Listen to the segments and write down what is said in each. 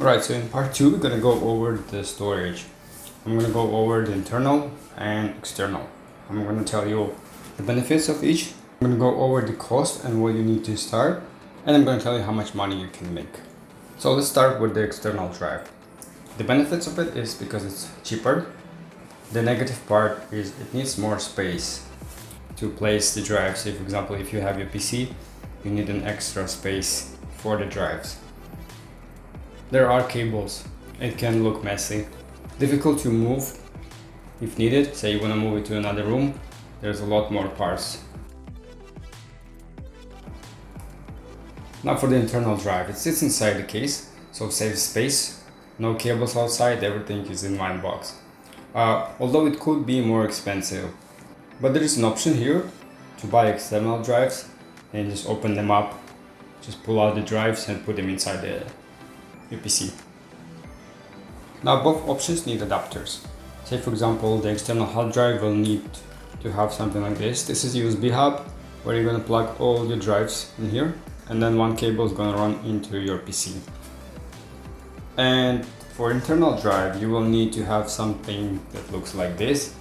Alright, so in part 2 we're going to go over the storage. I'm going to go over the internal and external. I'm going to tell you the benefits of each. I'm going to go over the cost and what you need to start. And I'm going to tell you how much money you can make. So let's start with the external drive. The benefits of it is because it's cheaper. The negative part is it needs more space to place the drive. Say for example, if you have your PC, you need an extra space for the drives. There are cables. It can look messy, difficult to move if needed. Say you want to move it to another room, there's a lot more parts. Now for the internal drive, it sits inside the case, so saves space, no cables outside, everything is in one box. Although it could be more expensive, but there is an option here to buy external drives and just open them up, just pull out the drives and put them inside your PC. Now both options need adapters. Say for example, the external hard drive will need to have something like this. This is USB hub where you're going to plug all your drives in here, and then one cable is going to run into your PC. And for internal drive, you will need to have something that looks like this,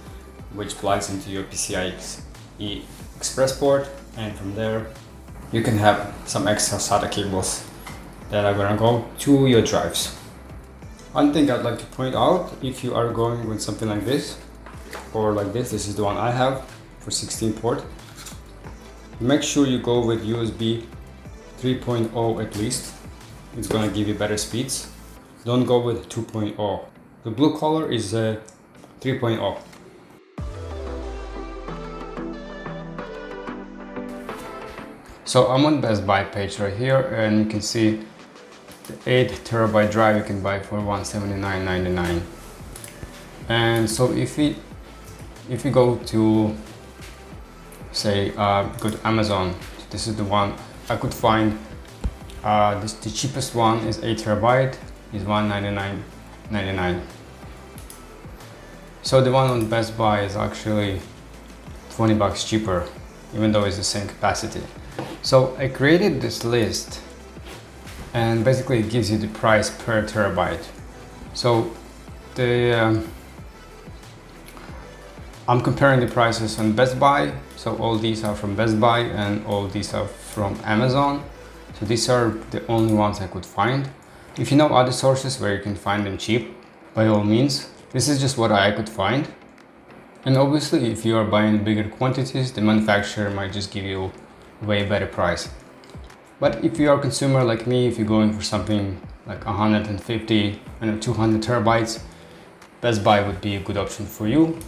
which plugs into your PCI Express port, and from there you can have some extra SATA cables that are gonna go to your drives. One thing I'd like to point out, if you are going with something like this or like this is the one I have for 16 port, make sure you go with USB 3.0 at least. It's gonna give you better speeds. Don't go with 2.0. The blue color is 3.0. So I'm on Best Buy page right here, and you can see the 8 terabyte drive you can buy for $179.99. And so if we go to say go to Amazon, this is the one I could find. The cheapest one is 8 terabyte, is $199.99. So the one on Best Buy is actually $20 cheaper, even though it's the same capacity. So I created this list, and basically it gives you the price per terabyte. So I'm comparing the prices on Best Buy. So all these are from Best Buy and all these are from Amazon. So these are the only ones I could find. If you know other sources where you can find them cheap, by all means. This is just what I could find. And obviously if you are buying bigger quantities, the manufacturer might just give you a way better price. But if you are a consumer like me, if you're going for something like 150 and 200 terabytes, Best Buy would be a good option for you.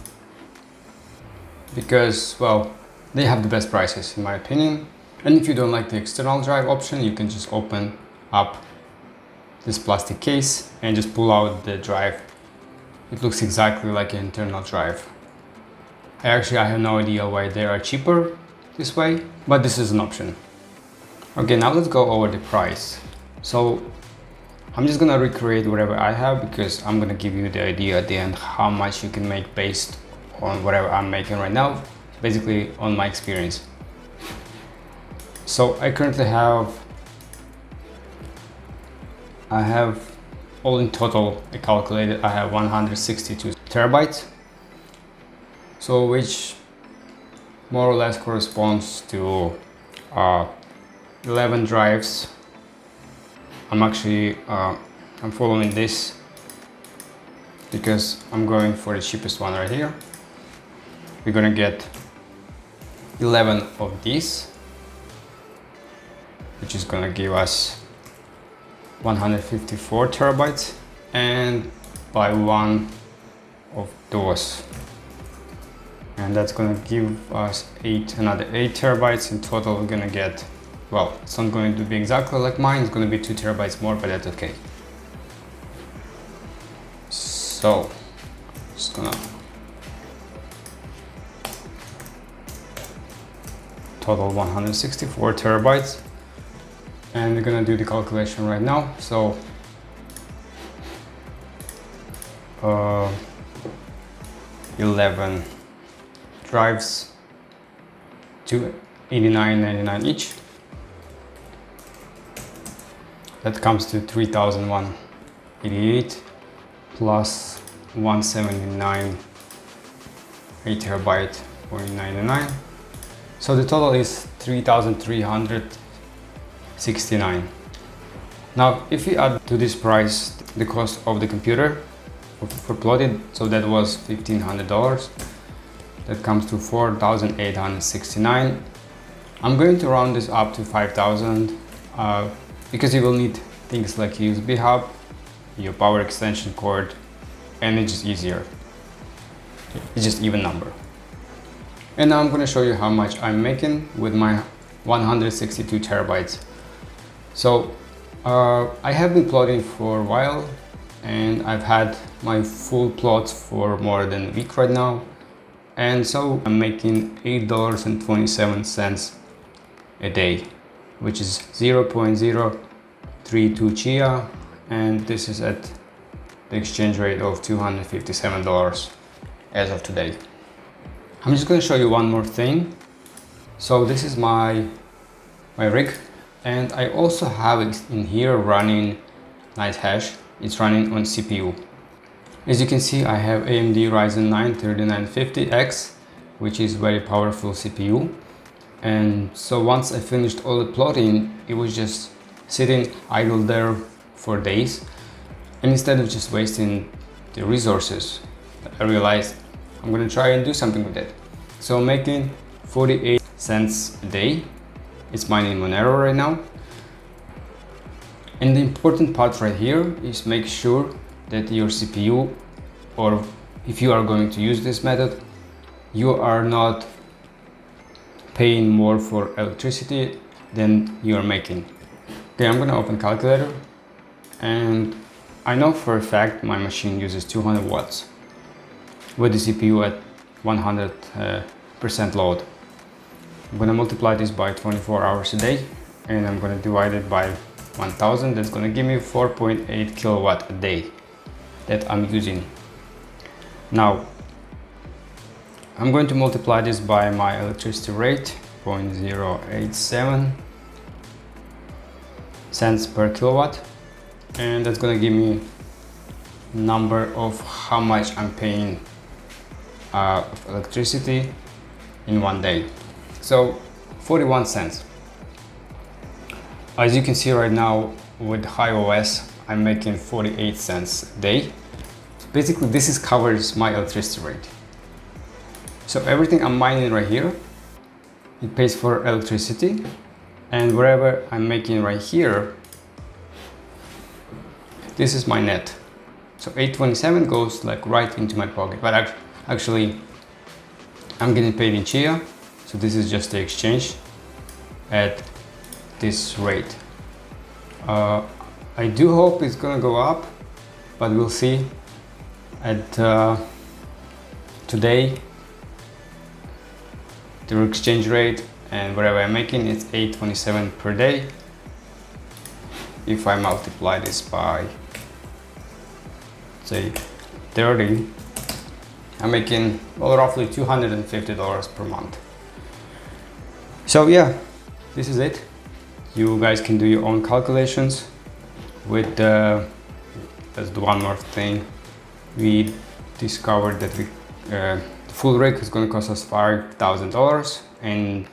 Because, well, they have the best prices in my opinion. And if you don't like the external drive option, you can just open up this plastic case and just pull out the drive. It looks exactly like an internal drive. I have no idea why they are cheaper this way, but this is an option. Okay, now let's go over the price. So I'm just gonna recreate whatever I have, because I'm gonna give you the idea at the end how much you can make based on whatever I'm making right now, basically on my experience. So I currently have all in total, I calculated I have 162 terabytes. So which more or less corresponds to 11 drives. I'm following this because I'm going for the cheapest one right here. We're gonna get 11 of these, which is gonna give us 154 terabytes, and buy one of those, and that's gonna give us another 8 terabytes. In total we're gonna get, well, it's not going to be exactly like mine, it's gonna be 2 terabytes more, but that's okay. So just gonna total 164 terabytes, and we're gonna do the calculation right now. So 11 drives, $289.99 each. That comes to 3,001 88 plus 179, 8 terabyte, 0.99. So the total is 3,369. Now, if we add to this price the cost of the computer for plotting, so that was $1,500. That comes to 4,869. I'm going to round this up to 5,000 because you will need things like USB hub, your power extension cord, and it's just easier. It's just even number. And now I'm going to show you how much I'm making with my 162 terabytes. So I have been plotting for a while, and I've had my full plots for more than a week right now. And so I'm making $8.27 a day, which is 0.032 CHIA, and this is at the exchange rate of $257 as of today. I'm just going to show you one more thing. So this is my rig, and I also have it in here running NightHash. It's running on CPU. As you can see, I have AMD Ryzen 9 3950X, which is very powerful CPU. And so once I finished all the plotting, it was just sitting idle there for days. And instead of just wasting the resources, I realized I'm gonna try and do something with it. So I'm making 48 cents a day. It's mining Monero right now. And the important part right here is make sure that your CPU, or if you are going to use this method, you are not paying more for electricity than you are making. Okay, I'm gonna open calculator, and I know for a fact my machine uses 200 watts with the CPU at 100% load. I'm gonna multiply this by 24 hours a day, and I'm gonna divide it by 1000. That's gonna give me 4.8 kilowatt a day that I'm using. Now, I'm going to multiply this by my electricity rate, 0.087 cents per kilowatt, and that's gonna give me number of how much I'm paying of electricity in one day. So 41 cents. As you can see right now with HiOS, I'm making 48 cents a day. Basically, this covers my electricity rate. So everything I'm mining right here, it pays for electricity, and wherever I'm making right here, this is my net. So 827 goes like right into my pocket, but actually I'm getting paid in CHIA, so this is just the exchange at this rate. I do hope it's gonna go up, but we'll see. At today, the exchange rate and whatever I'm making, it's 827 per day. If I multiply this by, say, 30, I'm making, well, roughly $250 per month. So yeah, this is it. You guys can do your own calculations with that's the one more thing. We discovered that the full rig is going to cost us $5,000, and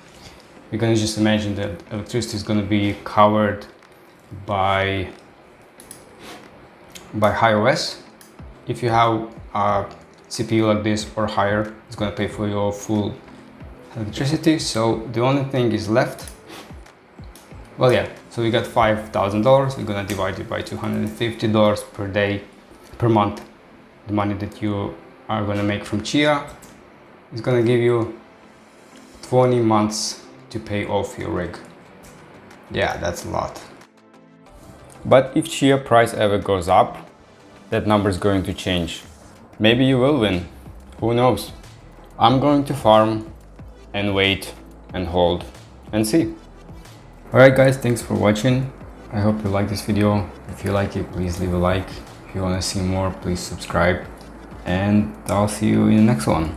we're going to just imagine that electricity is going to be covered by HiOS. If you have a CPU like this or higher, it's going to pay for your full electricity. So the only thing is left. Well, yeah, so we got $5,000. We're going to divide it by $250 per day, per month. The money that you are going to make from CHIA is going to give you 20 months to pay off your rig. Yeah, that's a lot. But if CHIA price ever goes up, that number is going to change. Maybe you will win. Who knows? I'm going to farm and wait and hold and see. Alright guys, thanks for watching. I hope you like this video. If you like it, please leave a like. If you want to see more, please subscribe. And I'll see you in the next one.